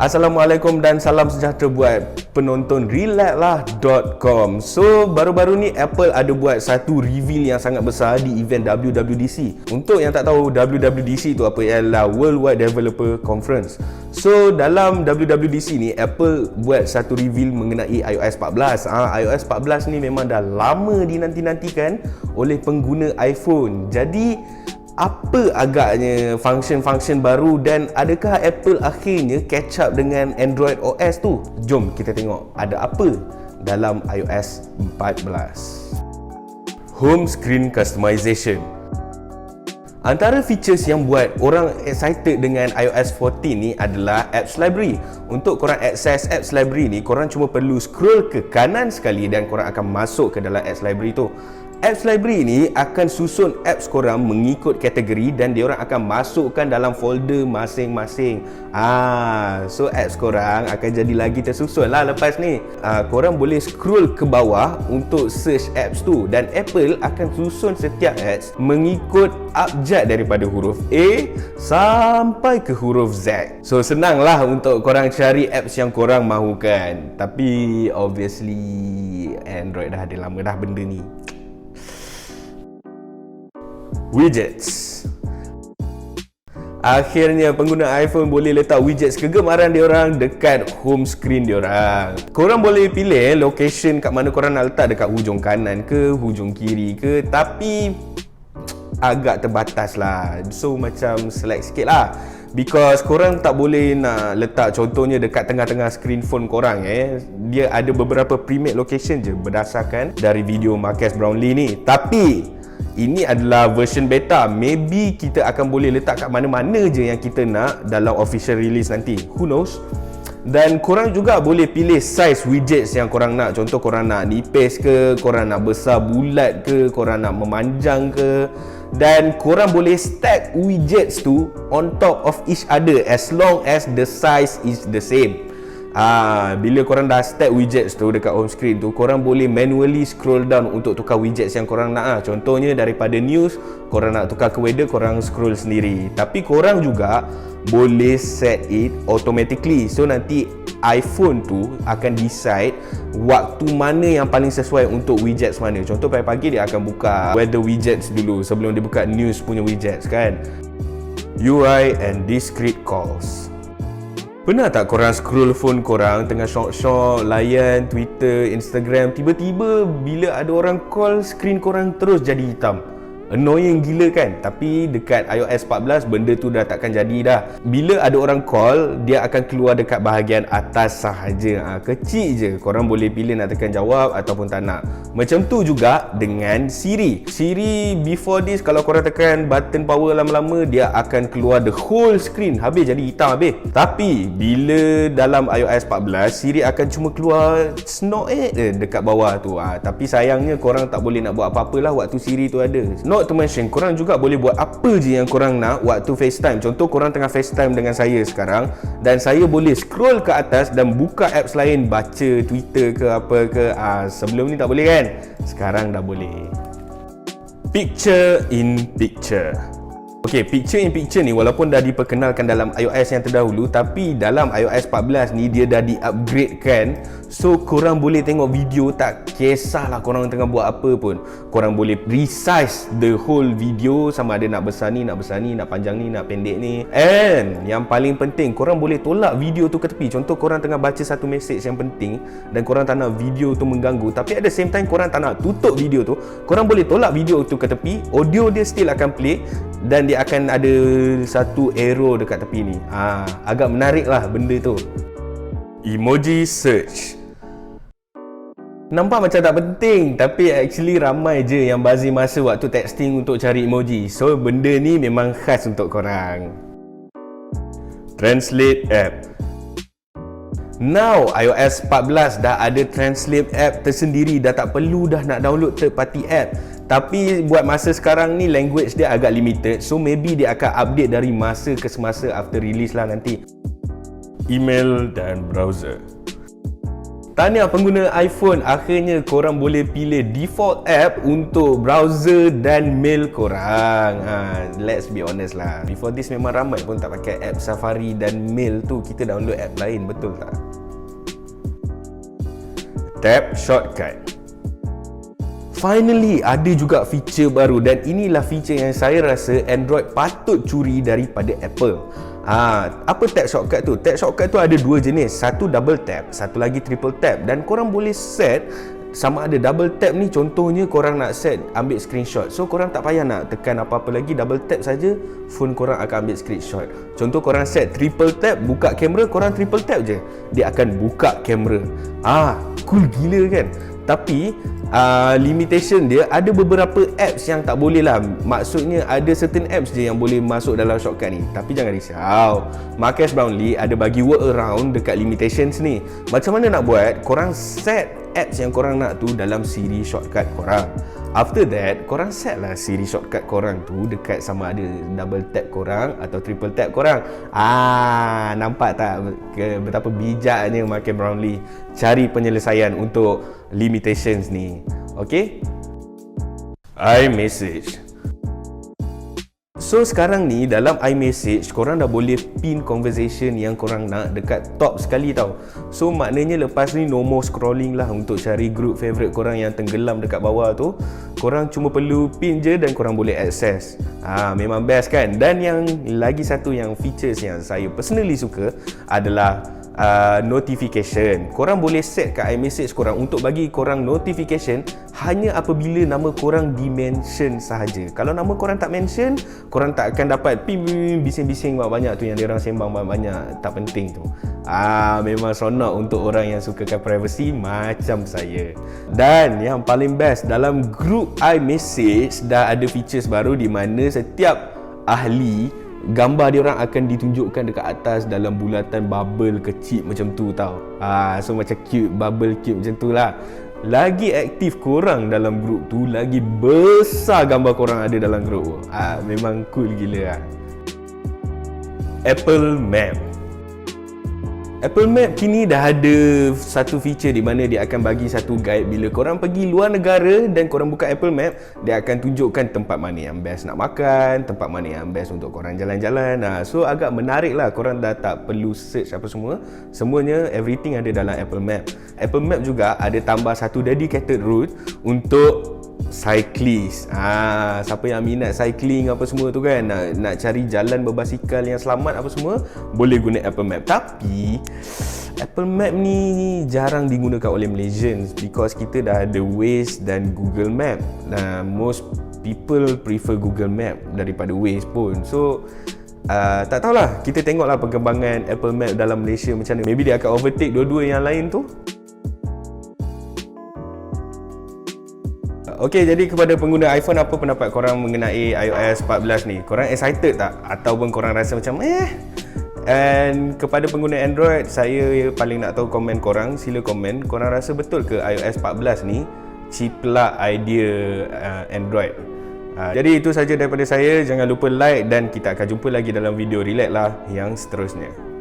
Assalamualaikum dan salam sejahtera buat penonton relaxlah.com. So, baru-baru ni Apple ada buat satu reveal yang sangat besar di event WWDC. Untuk yang tak tahu, WWDC tu apa? Ialah Worldwide Developer Conference. So, dalam WWDC ni, Apple buat satu reveal mengenai iOS 14. iOS 14 ni memang dah lama dinanti-nantikan oleh pengguna iPhone. Jadi, apa agaknya function-function baru dan adakah Apple akhirnya catch up dengan Android OS tu? Jom kita tengok ada apa dalam iOS 14. Home Screen Customization. Antara features yang buat orang excited dengan iOS 14 ni adalah Apps Library. Untuk korang akses Apps Library ni, korang cuma perlu scroll ke kanan sekali dan korang akan masuk ke dalam Apps Library tu. Apps Library ni akan susun apps korang mengikut kategori dan diorang akan masukkan dalam folder masing-masing. So apps korang akan jadi lagi tersusun lah lepas ni. Korang boleh scroll ke bawah untuk search apps tu dan Apple akan susun setiap apps mengikut abjad daripada huruf A sampai ke huruf Z. So senanglah untuk korang cari apps yang korang mahukan. Tapi obviously Android dah ada lama dah benda ni. Widgets. Akhirnya pengguna iPhone boleh letak widgets kegemaran diorang dekat home screen diorang. Korang boleh pilih location kat mana korang nak letak, dekat hujung kanan ke, hujung kiri ke, tapi agak terbatas lah. So macam select sikit lah, because korang tak boleh nak letak contohnya dekat tengah-tengah screen phone korang. Dia ada beberapa pre-made location je berdasarkan dari video Marques Brownlee ni. Tapi ini adalah version beta. Maybe kita akan boleh letak kat mana-mana je yang kita nak dalam official release nanti. Who knows? Dan korang juga boleh pilih size widgets yang korang nak. Contoh korang nak nipis ke, korang nak besar bulat ke, korang nak memanjang ke. Dan korang boleh stack widgets tu on top of each other as long as the size is the same. Bila korang dah stack widgets tu dekat home screen tu, korang boleh manually scroll down untuk tukar widgets yang korang nak. Contohnya daripada news, korang nak tukar ke weather, korang scroll sendiri. Tapi korang juga boleh set it automatically. So nanti iPhone tu akan decide waktu mana yang paling sesuai untuk widgets mana. Contoh pagi-pagi dia akan buka weather widgets dulu sebelum dia buka news punya widgets kan. UI and discrete calls. Pernah tak korang scroll phone korang tengah syok-syok layan Twitter, Instagram, tiba-tiba bila ada orang call, screen korang terus jadi hitam? Annoying gila kan? Tapi dekat iOS 14 benda tu dah takkan jadi dah. Bila ada orang call, dia akan keluar dekat bahagian atas sahaja. Kecil je. Korang boleh pilih nak tekan jawab ataupun tak nak. Macam tu juga dengan Siri. Siri before this, kalau korang tekan button power lama-lama, dia akan keluar the whole screen. Habis jadi hitam habis. Tapi bila dalam iOS 14, Siri akan cuma keluar snot dekat bawah tu. Tapi sayangnya korang tak boleh nak buat apa-apa lah waktu Siri tu ada. Not to mention, korang juga boleh buat apa je yang korang nak waktu FaceTime. Contoh korang tengah FaceTime dengan saya sekarang dan saya boleh scroll ke atas dan buka apps lain, baca Twitter ke apa ke. Sebelum ni tak boleh kan? Sekarang dah boleh. Picture in Picture. Okay, Picture in Picture ni walaupun dah diperkenalkan dalam iOS yang terdahulu, tapi dalam iOS 14 ni dia dah di-upgradekan. So korang boleh tengok video, tak kisahlah korang tengah buat apa pun. Korang boleh resize the whole video, sama ada nak besar ni, nak panjang ni, nak pendek ni. And yang paling penting, korang boleh tolak video tu ke tepi. Contoh korang tengah baca satu message yang penting dan korang tak nak video tu mengganggu, tapi at the same time korang tak nak tutup video tu, korang boleh tolak video tu ke tepi, audio dia still akan play dan dia akan ada satu arrow dekat tepi ni. Agak menarik lah benda tu. Emoji search. Nampak macam tak penting, tapi actually ramai je yang bazir masa waktu texting untuk cari emoji. So benda ni memang khas untuk korang. Translate app. Now iOS 14 dah ada Translate app tersendiri, dah tak perlu dah nak download third party app. Tapi buat masa sekarang ni language dia agak limited, so maybe dia akan update dari masa ke semasa after release lah nanti. Email dan browser. Tahniah pengguna iPhone, akhirnya korang boleh pilih default app untuk browser dan mail korang. Let's be honest lah, before this memang ramai pun tak pakai app Safari dan mail tu, kita download app lain, betul tak? Tap shortcut. Finally, ada juga feature baru dan inilah feature yang saya rasa Android patut curi daripada Apple. Apa tap shortcut tu? Tap shortcut tu ada dua jenis. Satu double tap, satu lagi triple tap. Dan korang boleh set sama ada double tap ni, contohnya korang nak set ambil screenshot. So korang tak payah nak tekan apa-apa lagi, double tap saja phone korang akan ambil screenshot. Contoh korang set triple tap, buka kamera, korang triple tap je, dia akan buka kamera. Cool gila kan? Tapi limitation dia, ada beberapa apps yang tak boleh lah. Maksudnya ada certain apps je yang boleh masuk dalam shortcut ni. Tapi jangan risau, Marques Brownlee ada bagi workaround dekat limitations ni. Macam mana nak buat? Korang set apps yang korang nak tu dalam siri shortcut korang. After that, korang set lah siri shortcut korang tu dekat sama ada double tap korang atau triple tap korang. Nampak tak betapa bijaknya Marques Brownlee cari penyelesaian untuk limitations ni. Okay? iMessage. So sekarang ni dalam iMessage korang dah boleh pin conversation yang korang nak dekat top sekali tau. So maknanya lepas ni no more scrolling lah untuk cari group favourite korang yang tenggelam dekat bawah tu. Korang cuma perlu pin je dan korang boleh access. Memang best kan? Dan yang lagi satu yang features yang saya personally suka adalah notification. Korang boleh set kat iMessage korang untuk bagi korang notification hanya apabila nama korang di-mention sahaja. Kalau nama korang tak mention, korang tak akan dapat bising-bising banyak tu yang diorang sembang banyak tak penting tu. Memang seronok untuk orang yang sukakan privacy macam saya. Dan yang paling best, dalam group iMessage dah ada features baru di mana setiap ahli gambar dia orang akan ditunjukkan dekat atas dalam bulatan bubble kecil macam tu tau. So macam cute, bubble cute macam tu lah. Lagi aktif korang dalam grup tu, lagi besar gambar korang ada dalam grup tu. Memang cool gila lah. Apple Map. Apple Map kini dah ada satu feature di mana dia akan bagi satu guide bila korang pergi luar negara dan korang buka Apple Map, dia akan tunjukkan tempat mana yang best nak makan, tempat mana yang best untuk korang jalan-jalan. So agak menarik lah, korang dah tak perlu search apa semua. Semuanya, everything ada dalam Apple Map. Apple Map juga ada tambah satu dedicated route untuk cyclist. Siapa yang minat cycling apa semua tu kan, nak cari jalan berbasikal yang selamat apa semua, boleh guna Apple Map. Tapi Apple Map ni jarang digunakan oleh Malaysians because kita dah ada Waze dan Google Map. Most people prefer Google Map daripada Waze pun. So tak tahulah, kita tengoklah perkembangan Apple Map dalam Malaysia macam mana. Maybe dia akan overtake dua-dua yang lain tu. Okey, jadi kepada pengguna iPhone, apa pendapat korang mengenai iOS 14 ni? Korang excited tak? Ataupun korang rasa macam And kepada pengguna Android, saya paling nak tahu komen korang. Sila komen, korang rasa betul ke iOS 14 ni ciplak idea Android? Jadi itu saja daripada saya. Jangan lupa like dan kita akan jumpa lagi dalam video relax lah yang seterusnya.